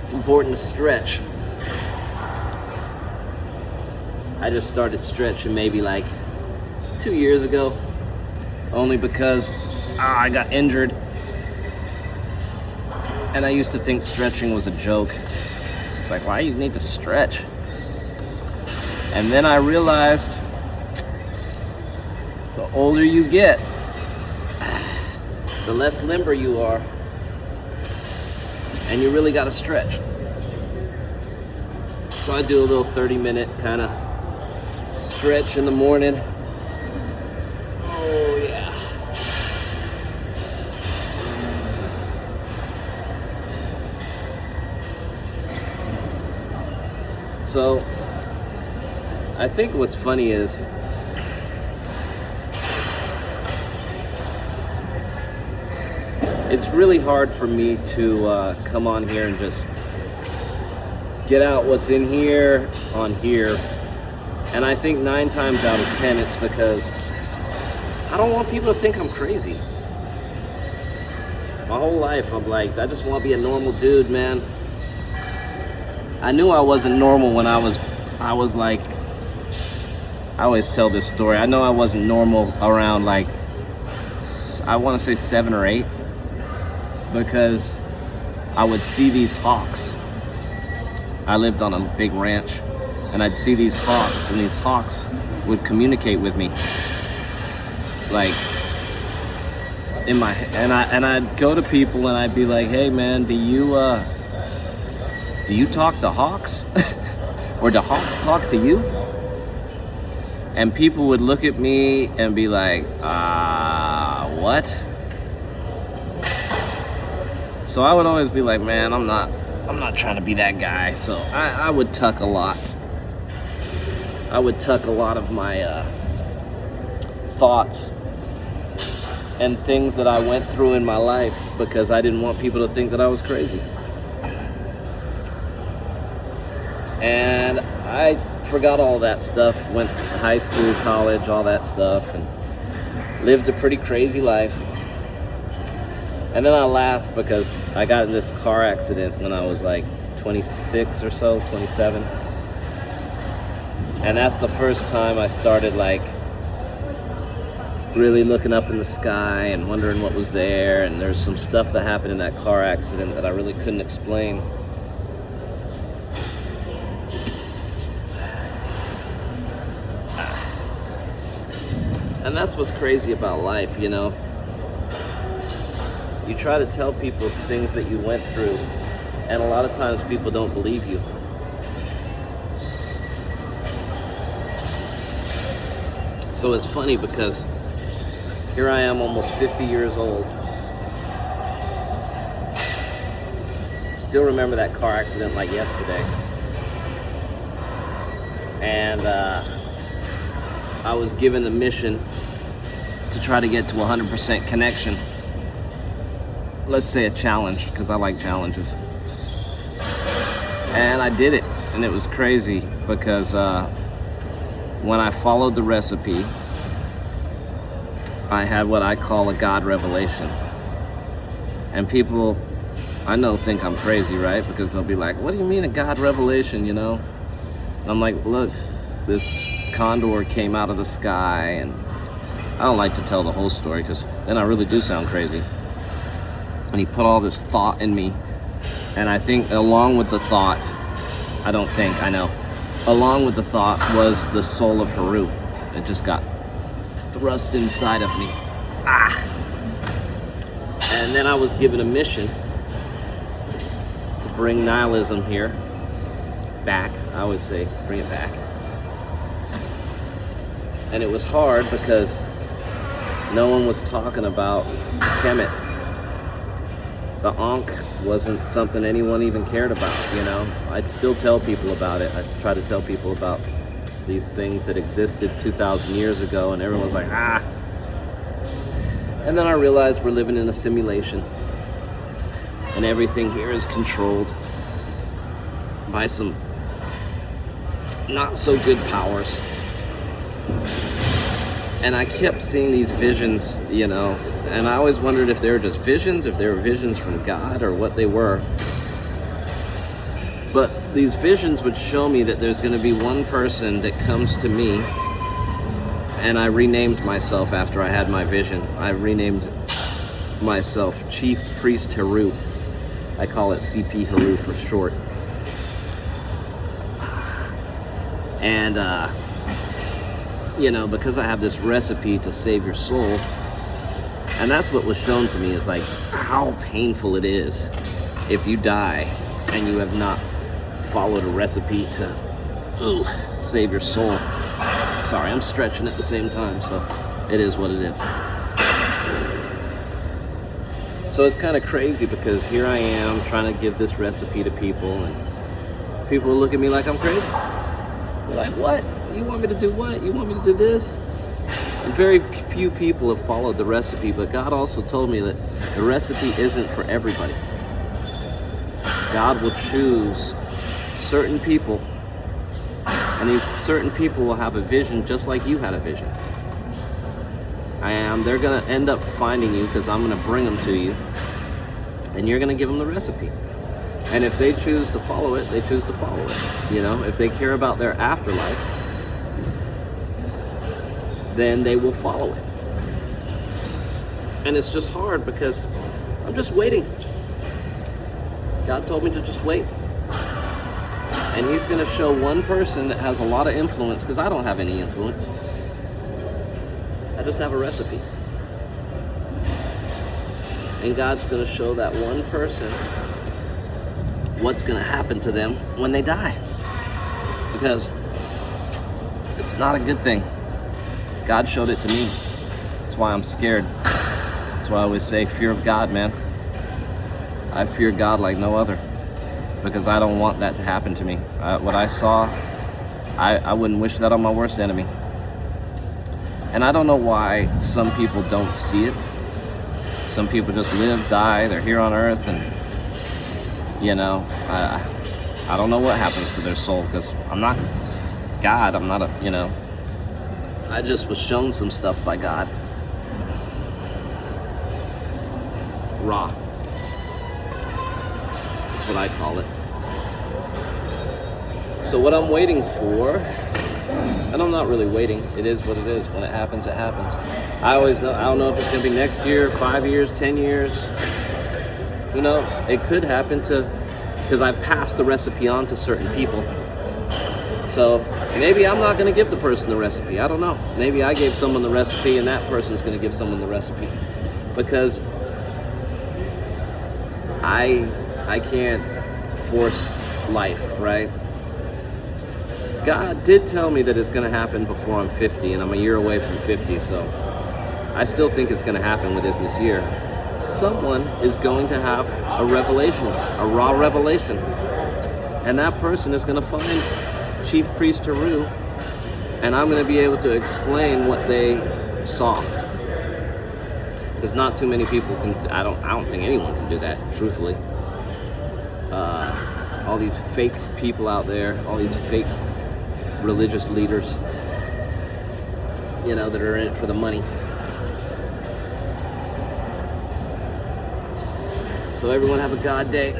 it's important to stretch. I just started stretching maybe like 2 years ago, only because I got injured. And I used to think stretching was a joke. It's like, why do you need to stretch? And then I realized the older you get, the less limber you are. And you really gotta stretch. So I do a little 30-minute kind of stretch in the morning. Oh yeah. So I think what's funny is it's really hard for me to come on here and just get out what's in here on here. And I think 9 times out of 10 it's because I don't want people to think I'm crazy. My whole life I'm like, I just want to be a normal dude, man. I knew I wasn't normal when I was like, I always tell this story. I know I wasn't normal around like, I want to say 7 or 8, because I would see these hawks. I lived on a big ranch, and I'd see these hawks, and these hawks would communicate with me, like in my, and I'd go to people and I'd be like, hey man, do you talk to hawks? Or do hawks talk to you? And people would look at me and be like, what? So I would always be like, man, I'm not trying to be that guy. So I would tuck a lot. I would tuck a lot of my thoughts and things that I went through in my life because I didn't want people to think that I was crazy. And I forgot all that stuff, went to high school, college, all that stuff, and lived a pretty crazy life. And then I laughed because I got in this car accident when I was like 26 or so, 27. And that's the first time I started like really looking up in the sky and wondering what was there. And there's some stuff that happened in that car accident that I really couldn't explain. And that's what's crazy about life, you know. You try to tell people things that you went through, and a lot of times people don't believe you. So it's funny because here I am almost 50 years old. Still remember that car accident like yesterday. And I was given a mission to try to get to 100% connection. Let's say a challenge, because I like challenges. And I did it, and it was crazy because when I followed the recipe, I had what I call a God revelation. And people, I know, think I'm crazy, right? Because they'll be like, what do you mean a God revelation, you know? And I'm like, look, this condor came out of the sky, and I don't like to tell the whole story because then I really do sound crazy. And he put all this thought in me, and I think along with the thought, I know, along with the thought was the soul of Haru. It just got thrust inside of me. And then I was given a mission to bring nihilism here back. I always say, bring it back. And it was hard because no one was talking about Kemet. The Ankh wasn't something anyone even cared about, you know. I'd still tell people about it. I try to tell people about these things that existed 2,000 years ago, and everyone's like, And then I realized we're living in a simulation, and everything here is controlled by some not so good powers. And I kept seeing these visions, you know, and I always wondered if they were just visions, if they were visions from God, or what they were. But these visions would show me that there's going to be one person that comes to me, and I renamed myself after I had my vision. I renamed myself Chief Priest Heru. I call it CP Heru for short. And, because I have this recipe to save your soul, and that's what was shown to me, is like how painful it is if you die and you have not followed a recipe to save your soul. Sorry, I'm stretching at the same time, so it is what it is. So it's kind of crazy because here I am trying to give this recipe to people, and people look at me like I'm crazy. They're like, what? You want me to do what? You want me to do this? And very few people have followed the recipe, but God also told me that the recipe isn't for everybody. God will choose certain people, and these certain people will have a vision just like you had a vision. And they're going to end up finding you because I'm going to bring them to you, and you're going to give them the recipe. And if they choose to follow it, they choose to follow it. If they care about their afterlife, then they will follow it. And it's just hard because I'm just waiting. God told me to just wait. And he's going to show one person that has a lot of influence, because I don't have any influence. I just have a recipe. And God's going to show that one person what's going to happen to them when they die. Because it's not a good thing. God showed it to me. That's why I'm scared. That's why I always say fear of God, man. I fear God like no other, because I don't want that to happen to me. What I saw, I wouldn't wish that on my worst enemy. And I don't know why some people don't see it. Some people just live, die, they're here on earth, and I don't know what happens to their soul, because I'm not God. I'm not I just was shown some stuff by God. Raw. That's what I call it. So what I'm waiting for, and I'm not really waiting, it is what it is. When it happens, it happens. I don't know if it's going to be next year, 5 years, 10 years. Who knows? It could happen because I passed the recipe on to certain people. So maybe I'm not going to give the person the recipe. I don't know. Maybe I gave someone the recipe and that person's going to give someone the recipe. Because I can't force life, right? God did tell me that it's going to happen before I'm 50, and I'm a year away from 50, so I still think it's going to happen within this year. Someone is going to have a revelation, a raw revelation, and that person is going to find Chief Priest Heru, and I'm going to be able to explain what they saw. Because not too many people can. I don't think anyone can do that, truthfully. All these fake people out there, all these fake religious leaders, that are in it for the money. So everyone have a God day.